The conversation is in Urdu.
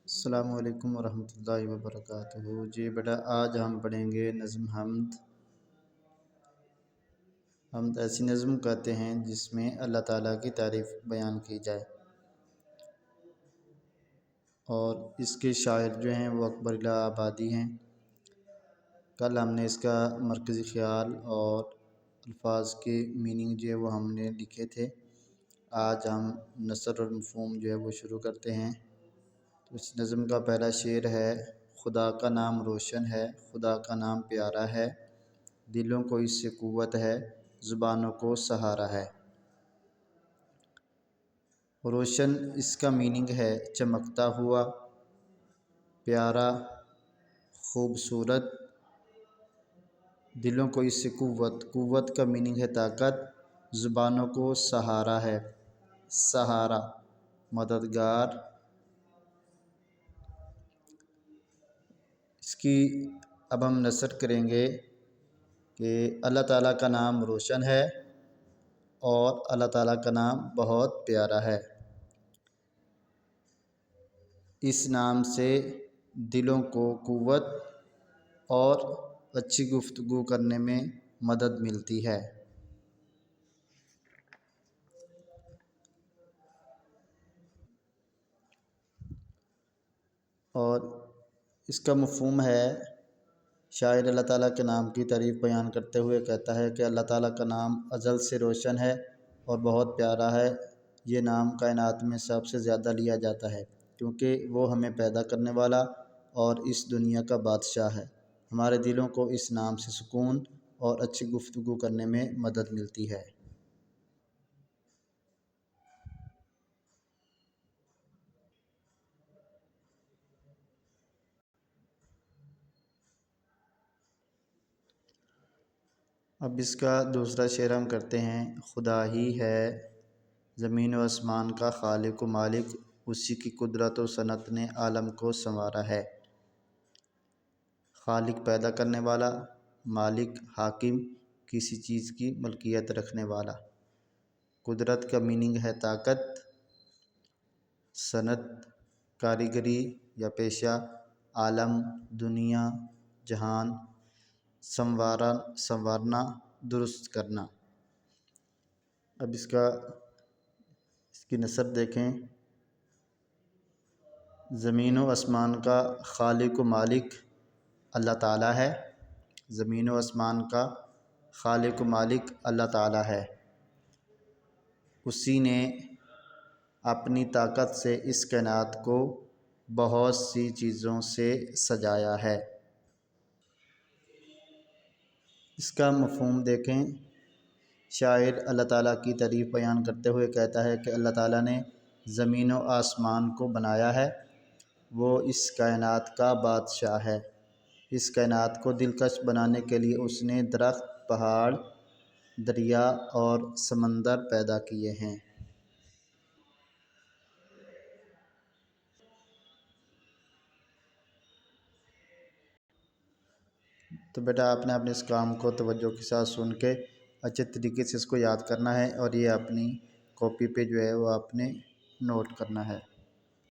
السلام علیکم ورحمۃ اللہ وبرکاتہ۔ جی بیٹا، آج ہم پڑھیں گے نظم حمد۔ حمد ایسی نظم کہتے ہیں جس میں اللہ تعالیٰ کی تعریف بیان کی جائے، اور اس کے شاعر جو ہیں وہ اکبر الہ آبادی ہیں۔ کل ہم نے اس کا مرکزی خیال اور الفاظ کے میننگ جو ہے وہ ہم نے لکھے تھے۔ آج ہم نثر اور مفہوم جو ہے وہ شروع کرتے ہیں۔ تو اس نظم کا پہلا شعر ہے: خدا کا نام روشن ہے، خدا کا نام پیارا ہے، دلوں کو اس سے قوت ہے، زبانوں کو سہارا ہے۔ روشن اس کا میننگ ہے چمکتا ہوا، پیارا خوبصورت، دلوں کو اس سے قوت کا میننگ ہے طاقت، زبانوں کو سہارا ہے، سہارا مددگار۔ اس کی اب ہم نثر کریں گے کہ اللہ تعالیٰ کا نام روشن ہے اور اللہ تعالیٰ کا نام بہت پیارا ہے۔ اس نام سے دلوں کو قوت اور اچھی گفتگو کرنے میں مدد ملتی ہے۔ اور اس کا مفہوم ہے، شاعر اللہ تعالیٰ کے نام کی تعریف بیان کرتے ہوئے کہتا ہے کہ اللہ تعالیٰ کا نام ازل سے روشن ہے اور بہت پیارا ہے۔ یہ نام کائنات میں سب سے زیادہ لیا جاتا ہے کیونکہ وہ ہمیں پیدا کرنے والا اور اس دنیا کا بادشاہ ہے۔ ہمارے دلوں کو اس نام سے سکون اور اچھی گفتگو کرنے میں مدد ملتی ہے۔ اب اس کا دوسرا شعر ہم کرتے ہیں: خدا ہی ہے زمین و آسمان کا خالق و مالک، اسی کی قدرت و صنعت نے عالم کو سنوارا ہے۔ خالق پیدا کرنے والا، مالک حاکم کسی چیز کی ملکیت رکھنے والا۔ قدرت کا میننگ ہے طاقت، صنعت کاریگری یا پیشہ، عالم دنیا جہان، سنوارنا درست کرنا۔ اب اس کی نثر دیکھیں: زمین و آسمان کا خالق و مالک اللہ تعالیٰ ہے۔ زمین و آسمان کا خالق و مالک اللہ تعالیٰ ہے۔ اسی نے اپنی طاقت سے اس کائنات کو بہت سی چیزوں سے سجایا ہے۔ اس کا مفہوم دیکھیں، شاعر اللہ تعالیٰ کی تعریف بیان کرتے ہوئے کہتا ہے کہ اللہ تعالیٰ نے زمین و آسمان کو بنایا ہے، وہ اس کائنات کا بادشاہ ہے۔ اس کائنات کو دلکش بنانے کے لیے اس نے درخت، پہاڑ، دریا اور سمندر پیدا کیے ہیں۔ تو بیٹا آپ نے اپنے اس کام کو توجہ کے ساتھ سن کے اچھے طریقے سے اس کو یاد کرنا ہے، اور یہ اپنی کاپی پہ جو ہے وہ آپ نے نوٹ کرنا ہے۔